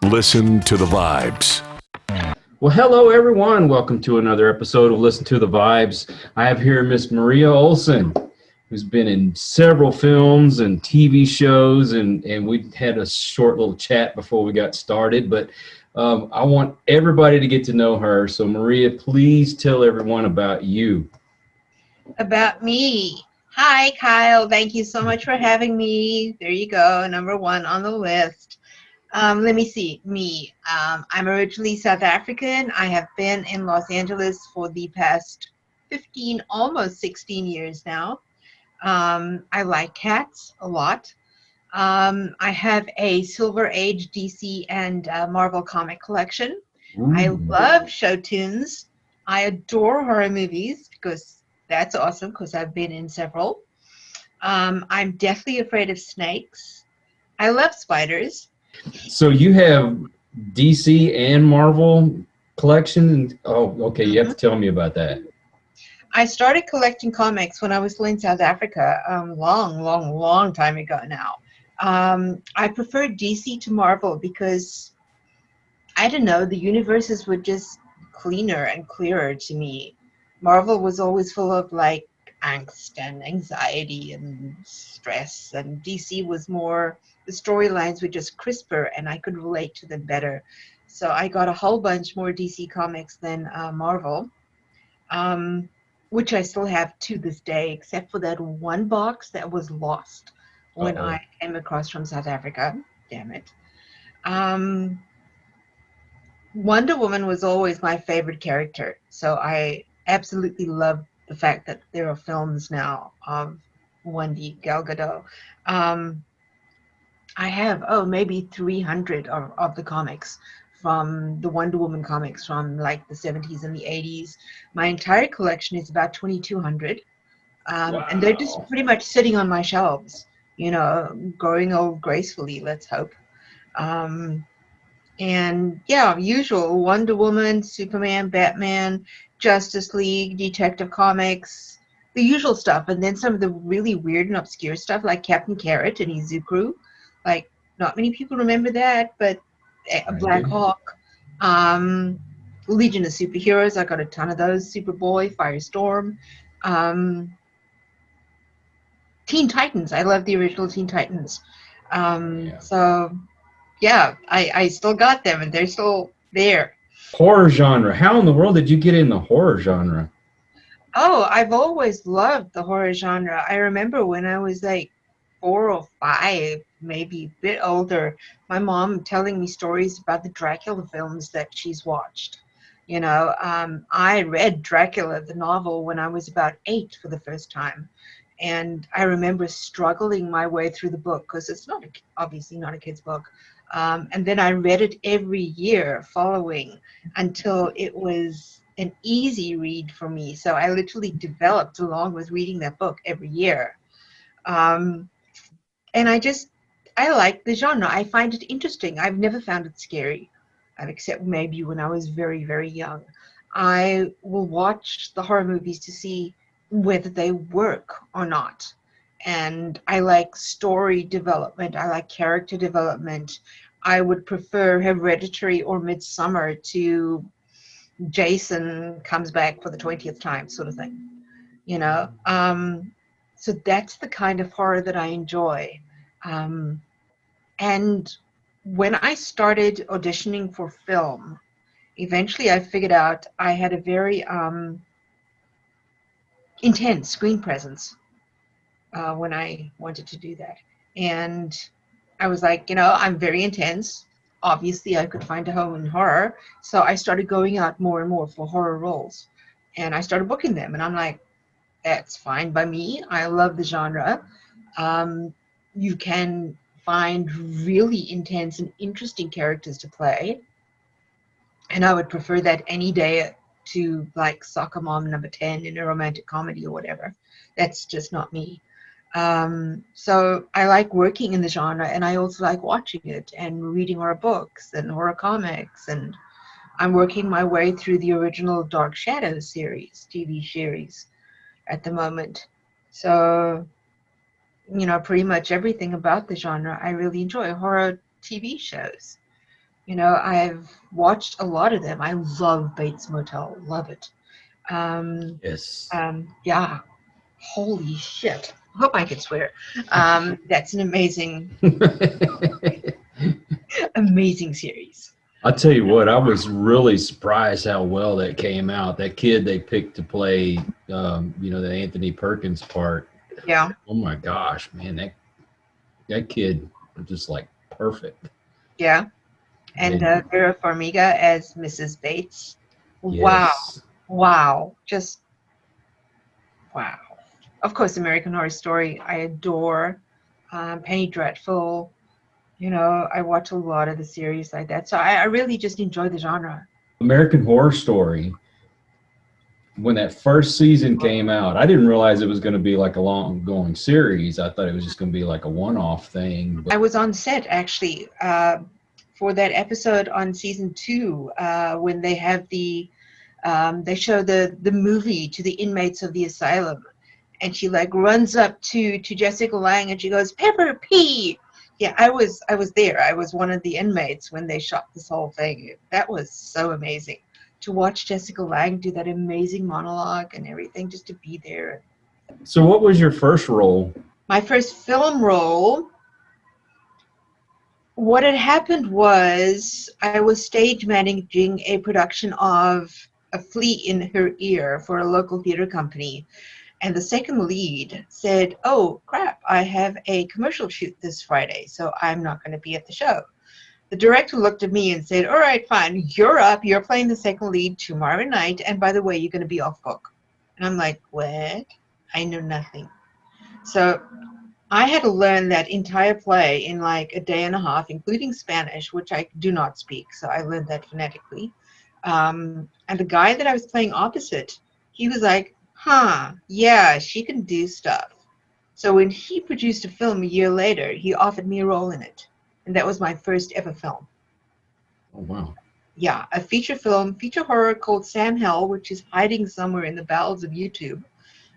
Listen to the Vibes. Well, hello, everyone. Welcome to another episode of Listen to the Vibes. I have here Miss Maria Olsen, who's been in several films and TV shows, and we had a short little chat before we got started, but I want everybody to get to know her. So, Maria, please tell everyone about you. About me. Hi, Kyle. Thank you so much for having me. There you go, number one on the list. Let me see. Me. I'm originally South African. I have been in Los Angeles for the past 15, almost 16 years now. I like cats a lot. I have a Silver Age DC and Marvel comic collection. Ooh. I love show tunes. I adore horror movies because that's awesome because I've been in several. I'm deathly afraid of snakes. I love spiders. So you have DC and Marvel collection? Oh, okay. You have to tell me about that. I started collecting comics when I was still in South Africa, long time ago now. I prefer DC to Marvel because, I don't know, the universes were just cleaner and clearer to me. Marvel was always full of like angst and anxiety and stress, and DC was more, the storylines were just crisper and I could relate to them better. So I got a whole bunch more DC comics than Marvel, which I still have to this day, except for that one box that was lost when I came across from South Africa. Damn it. Wonder Woman was always my favorite character, so I absolutely love the fact that there are films now of Wendy Gal Gadot. I have, maybe 300 of the comics from the Wonder Woman comics from like the 70s and the 80s. My entire collection is about 2,200. Wow. And they're just pretty much sitting on my shelves, you know, growing old gracefully, let's hope. And yeah, usual Wonder Woman, Superman, Batman, Justice League, Detective Comics, the usual stuff. And then some of the really weird and obscure stuff like Captain Carrot and Izuku. Like, not many people remember that, but Black Hawk, Legion of Superheroes, I got a ton of those, Superboy, Firestorm, Teen Titans, I love the original Teen Titans. So yeah, I still got them and they're still there. Horror genre. How in the world did you get in the horror genre? Oh, I've always loved the horror genre. I remember when I was like 4 or 5, maybe a bit older, my mom telling me stories about the Dracula films that she's watched. You know, I read Dracula, the novel, when I was about 8 for the first time. And I remember struggling my way through the book because it's not obviously not a kid's book. And then I read it every year following until it was an easy read for me. So I literally developed along with reading that book every year. And I like the genre. I find it interesting. I've never found it scary, except maybe when I was very, very young. I will watch the horror movies to see whether they work or not. And I like story development. I like character development. I would prefer Hereditary or Midsummer to Jason comes back for the 20th time sort of thing, you know. So that's the kind of horror that I enjoy. And when I started auditioning for film, eventually I figured out I had a very intense screen presence when I wanted to do that. And I was like, you know, I'm very intense. Obviously, I could find a home in horror. So I started going out more and more for horror roles. And I started booking them. And I'm like, that's fine by me. I love the genre. You can find really intense and interesting characters to play. And I would prefer that any day to like Soccer Mom number 10 in a romantic comedy or whatever. That's just not me. So I like working in the genre, and I also like watching it and reading horror books and horror comics, and I'm working my way through the original Dark Shadows series, TV series at the moment. So, you know, pretty much everything about the genre I really enjoy. Horror TV shows, I've watched a lot of them. I love Bates Motel. Love it. Yes. Yeah. Holy shit. Hope I can swear. That's an amazing, amazing series. I'll tell you what, I was really surprised how well that came out. That kid they picked to play, the Anthony Perkins part. Yeah. Oh my gosh, man, that kid was just like perfect. Yeah. And And Vera Farmiga as Mrs. Bates. Wow. yes, Wow. Just wow. Of course, American Horror Story, I adore. Penny Dreadful. I watch a lot of the series like that. So I really just enjoy the genre. American Horror Story. When that first season came out, I didn't realize it was going to be like a long-going series. I thought it was just going to be like a one-off thing. I But was on set actually for that episode on season 2 when they have they show the movie to the inmates of the asylum, and she like runs up to Jessica Lange and she goes, "Pepper P." Yeah, I was there. I was one of the inmates when they shot this whole thing. That was so amazing to watch Jessica Lange do that amazing monologue and everything, just to be there. so, what was your first role? My first film role, what had happened was I was stage managing a production of A Flea in Her Ear for a local theater company. And the second lead said, "Oh, crap, I have a commercial shoot this Friday, so I'm not going to be at the show." The director looked at me and said, "All right, fine, you're up. You're playing the second lead tomorrow night. And by the way, you're going to be off book." And I'm like, "What?" I know nothing. So I had to learn that entire play in like a day and a half, including Spanish, which I do not speak. So I learned that phonetically. And the guy that I was playing opposite, he was like, "Huh, yeah, she can do stuff." So when he produced a film a year later, he offered me a role in it. And that was my first ever film. Oh wow! Yeah, a feature film, feature horror called Sam Hell, which is hiding somewhere in the bowels of YouTube.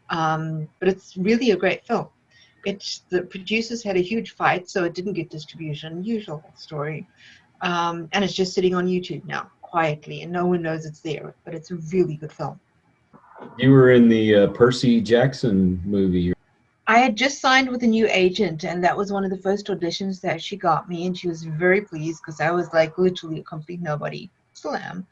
But it's really a great film. The producers had a huge fight, so it didn't get distribution. Usual story. And it's just sitting on YouTube now, quietly, and no one knows it's there. But it's a really good film. You were in the Percy Jackson movie. I had just signed with a new agent, and that was one of the first auditions that she got me, and she was very pleased because I was like literally a complete nobody. Still am.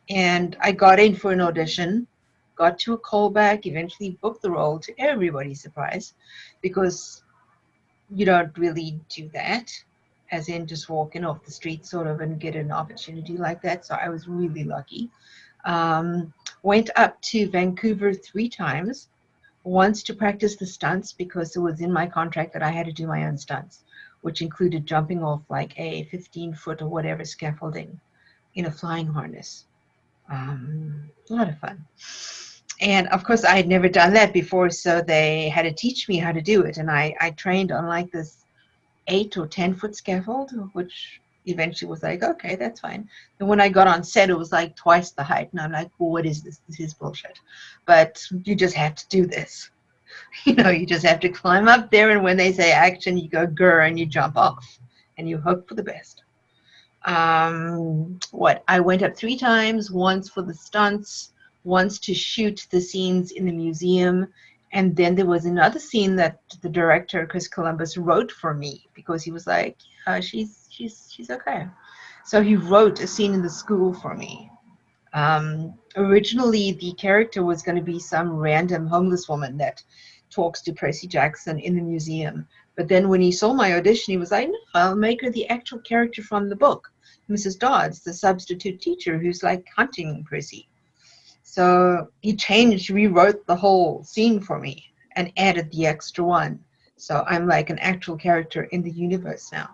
And I got in for an audition, got to a callback, eventually booked the role to everybody's surprise, because you don't really do that, as in just walking off the street sort of and get an opportunity like that. So I was really lucky. Went up to Vancouver 3 times. Once to practice the stunts because it was in my contract that I had to do my own stunts, which included jumping off like a 15-foot or whatever scaffolding in a flying harness. A lot of fun. And of course, I had never done that before, so they had to teach me how to do it. And I trained on like this 8 or 10-foot scaffold, which eventually was like, okay, that's fine. And when I got on set, it was like twice the height. And I'm like, well, what is this? This is bullshit. But you just have to do this. You just have to climb up there. And when they say action, you go grr and you jump off. And you hope for the best. I went up 3 times, once for the stunts, once to shoot the scenes in the museum. And then there was another scene that the director, Chris Columbus, wrote for me because he was like, she's okay. So he wrote a scene in the school for me. Originally, the character was going to be some random homeless woman that talks to Percy Jackson in the museum. But then when he saw my audition, he was like, "No, I'll make her the actual character from the book, Mrs. Dodds, the substitute teacher who's like hunting Percy." So he rewrote the whole scene for me and added the extra one. So I'm like an actual character in the universe now.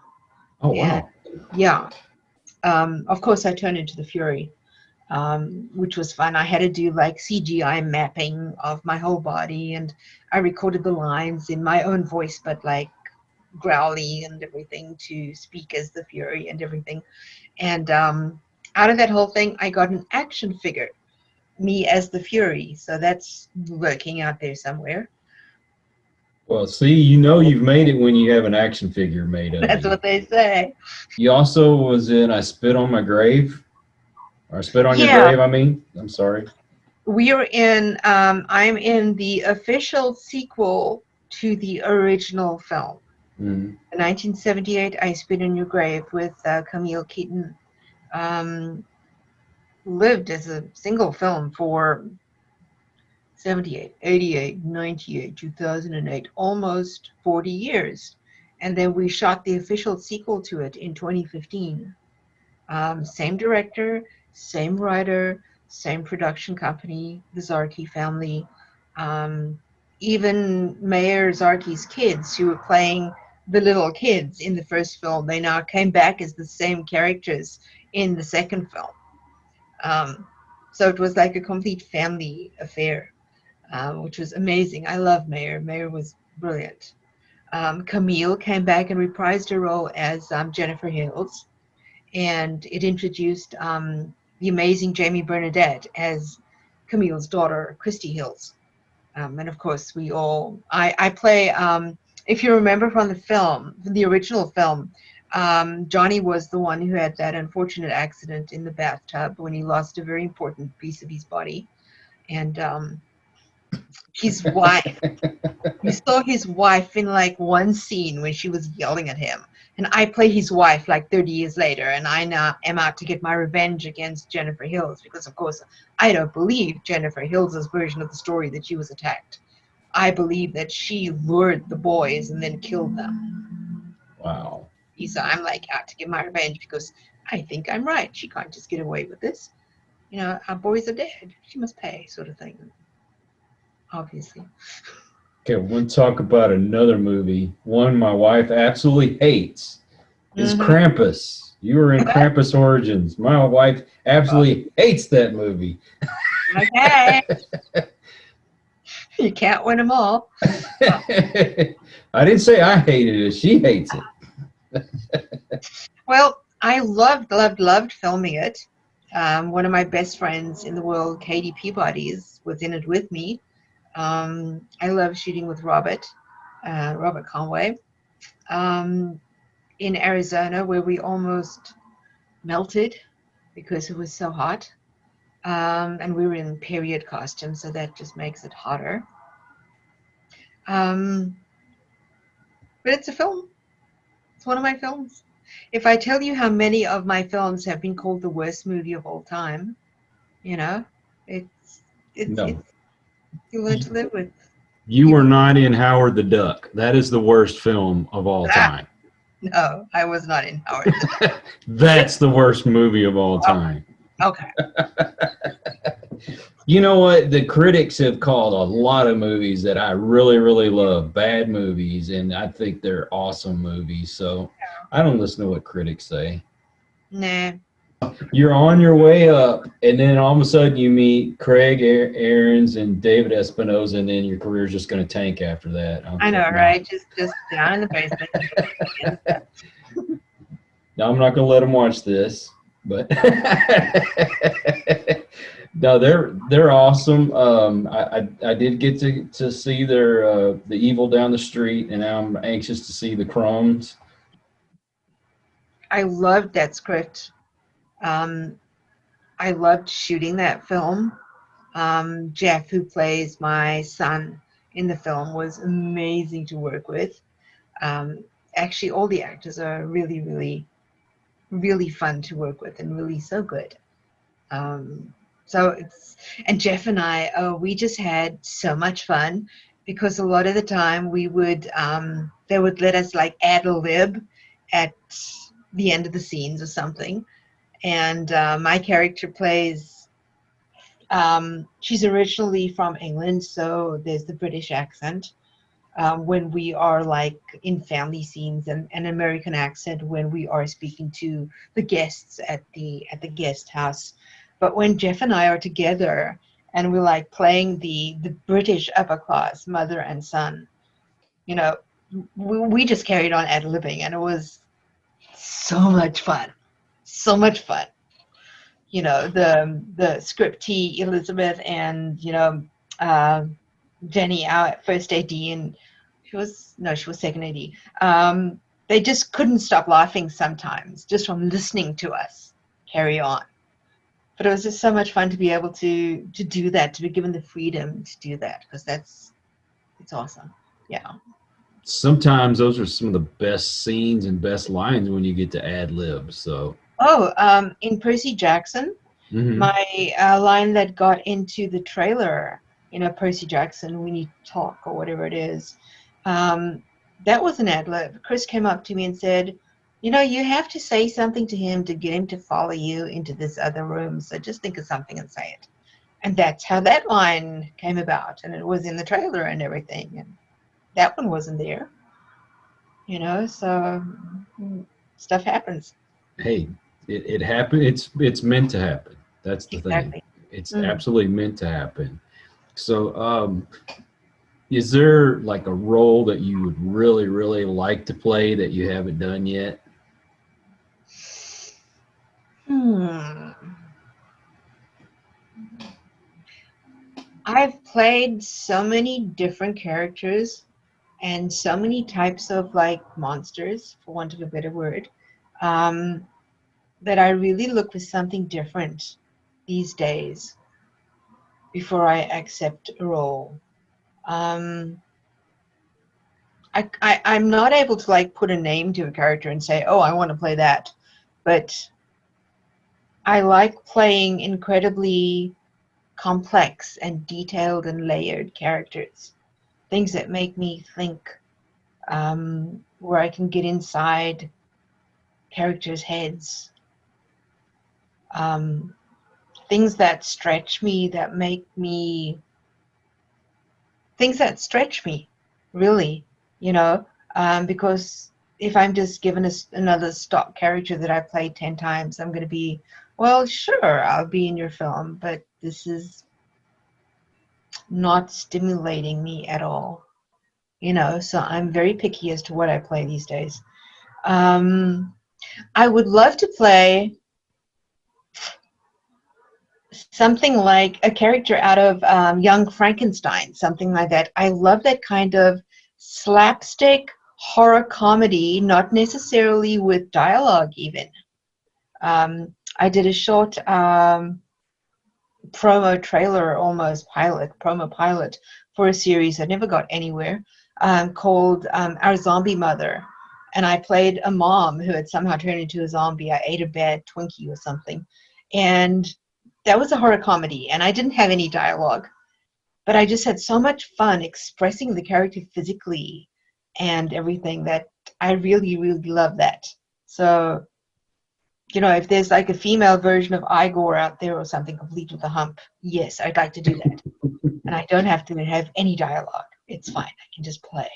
Oh wow! And yeah. Of course, I turned into the Fury, which was fun. I had to do like CGI mapping of my whole body, and I recorded the lines in my own voice, but like growly and everything to speak as the Fury and everything. And out of that whole thing, I got an action figure, me as the Fury. So that's lurking out there somewhere. Well, see, you know you've made it when you have an action figure made of That's you. what they say. You also was in I Spit on My Grave, or I Spit on Your Yeah, Grave, I mean. I'm sorry. I'm in the official sequel to the original film. Mhm. In 1978, I Spit on Your Grave with Camille Keaton. Lived as a single film for 78, 88, 98, 2008, almost 40 years. And then we shot the official sequel to it in 2015. Same director, same writer, same production company, the Zarki family. Um, Even Mayor Zarki's kids, who were playing the little kids in the first film, they now came back as the same characters in the second film. So it was like a complete family affair, which was amazing. I love Mayor. Mayor was brilliant. Camille came back and reprised her role as Jennifer Hills, and it introduced the amazing Jamie Bernadette as Camille's daughter, Christy Hills. And of course, I play, if you remember from the film, from the original film, Johnny was the one who had that unfortunate accident in the bathtub when he lost a very important piece of his body. And his wife, you saw his wife in like one scene when she was yelling at him. And I play his wife like 30 years later, and I now am out to get my revenge against Jennifer Hills because, of course, I don't believe Jennifer Hills' version of the story that she was attacked. I believe that she lured the boys and then killed them. Wow. So I'm like out to get my revenge because I think I'm right. She can't just get away with this. You know, our boys are dead. She must pay, sort of thing. Obviously. Okay, we're going to talk about another movie. One my wife absolutely hates is Mm-hmm. Krampus. You were in Krampus Origins. My wife absolutely hates that movie. Okay. You can't win them all. I didn't say I hated it. She hates it. Well, I loved filming it. One of my best friends in the world, Katie Peabody, was in it with me. I love shooting with Robert Conway, in Arizona, where we almost melted because it was so hot. And we were in period costumes, so that just makes it hotter. But it's a film. It's one of my films. If I tell you how many of my films have been called the worst movie of all time, you know, it's No. you learn to live with. You were not in Howard the Duck. That is the worst film of all time. No, I was not in Howard. That's the worst movie of all time. Okay. You know what? The critics have called a lot of movies that I really, really love bad movies, and I think they're awesome movies. So I don't listen to what critics say. Nah. You're on your way up, and then all of a sudden you meet Craig Aarons and David Espinosa, and then your career's just going to tank after that. I know, right? Just down in the basement. Now, I'm not going to let them watch this, but no, they're awesome. I did get to see their The Evil Down the Street, and now I'm anxious to see the Crumbs. I loved that script. I loved shooting that film. Jeff, who plays my son in the film, was amazing to work with. Actually, all the actors are really, really, really fun to work with and really so good. And Jeff and I, we just had so much fun because a lot of the time they would let us like ad lib at the end of the scenes or something. And my character plays, she's originally from England, so there's the British accent. When we are like in family scenes, and an American accent when we are speaking to the guests at the guest house. But when Jeff and I are together and we're like playing the British upper class mother and son, you know, we just carried on ad-libbing, and it was so much fun. So much fun. You know, the scriptee Elizabeth and, you know, Jenny, our first AD, and she was second AD. They just couldn't stop laughing sometimes, just from listening to us carry on. But it was just so much fun to be able to do that, to be given the freedom to do that, because it's awesome. Yeah. Sometimes those are some of the best scenes and best lines when you get to ad lib. So. In Percy Jackson, Mm-hmm. my line that got into the trailer, Percy Jackson, we need to talk, or whatever it is, that was an ad lib. Chris came up to me and said, you have to say something to him to get him to follow you into this other room. So just think of something and say it. And that's how that line came about. And it was in the trailer and everything. And that one wasn't there. So stuff happens. Hey, it happened. It's meant to happen. That's the thing. It's absolutely meant to happen. So, is there like a role that you would really, really like to play that you haven't done yet? I've played so many different characters and so many types of like monsters, for want of a better word, that I really look for something different these days before I accept a role. I'm not able to like put a name to a character and say, oh, I want to play that. But I like playing incredibly complex and detailed and layered characters. Things that make me think, where I can get inside characters' heads. Things that stretch me, things that stretch me, really, because if I'm just given another stock character that I played 10 times, I'm going to be, well, sure, I'll be in your film, but this is not stimulating me at all, so I'm very picky as to what I play these days. I would love to play something like a character out of Young Frankenstein, something like that. I love that kind of slapstick horror comedy, not necessarily with dialogue even. I did a short promo trailer, almost promo pilot for a series that never got anywhere, called Our Zombie Mother. And I played a mom who had somehow turned into a zombie. I ate a bad Twinkie or something. And that was a horror comedy, and I didn't have any dialogue. But I just had so much fun expressing the character physically and everything that I really, really love that. So, if there's like a female version of Igor out there or something complete with a hump, yes, I'd like to do that. And I don't have to have any dialogue. It's fine. I can just play.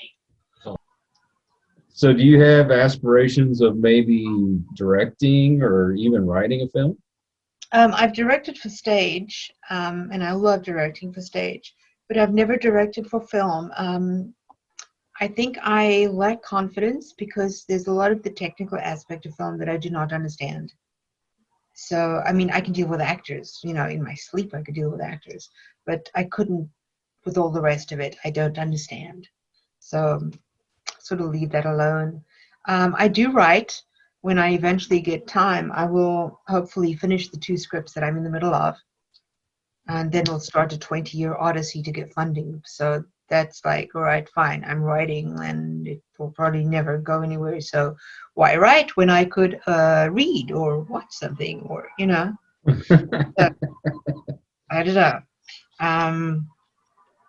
So do you have aspirations of maybe directing or even writing a film? I've directed for stage, and I love directing for stage, but I've never directed for film. I think I lack confidence because there's a lot of the technical aspect of film that I do not understand. So, I mean, I can deal with actors, in my sleep I could deal with actors, but I couldn't with all the rest of it. I don't understand. So, sort of leave that alone. I do write. When I eventually get time, I will hopefully finish the 2 scripts that I'm in the middle of. And then we'll start a 20-year odyssey to get funding. So that's like, all right, fine, I'm writing and it will probably never go anywhere. So why write when I could read or watch something or, So, I don't know.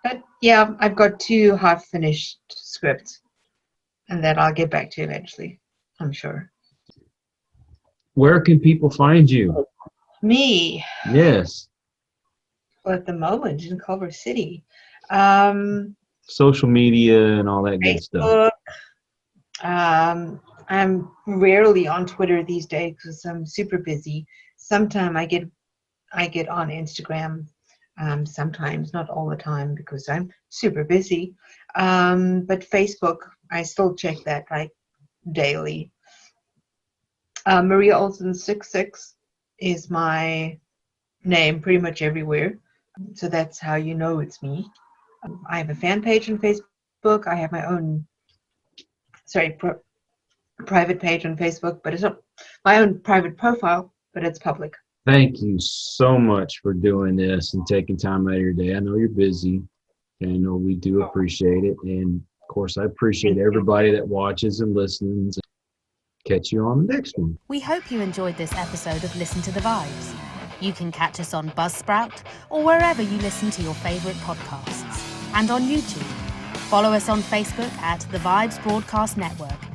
But yeah, I've got 2 half-finished scripts and that I'll get back to eventually, I'm sure. Where can people find you? Me? Yes. Well, at the moment in Culver City. Social media and all that good stuff. I'm rarely on Twitter these days because I'm super busy. Sometimes I get on Instagram. Sometimes, not all the time, because I'm super busy. But Facebook, I still check that like daily. Maria Olsen 66 is my name pretty much everywhere. So that's how you know it's me. I have a fan page on Facebook. Facebook. I have my own, private page on Facebook, but it's not my own private profile, but it's public. Thank you so much for doing this and taking time out of your day. I know you're busy, and I know we do appreciate it. And of course, I appreciate everybody that watches and listens. Catch you on the next one. We hope you enjoyed this episode of Listen to the Vibes. You can catch us on Buzzsprout or wherever you listen to your favourite podcasts. And on YouTube. Follow us on Facebook at The Vibes Broadcast Network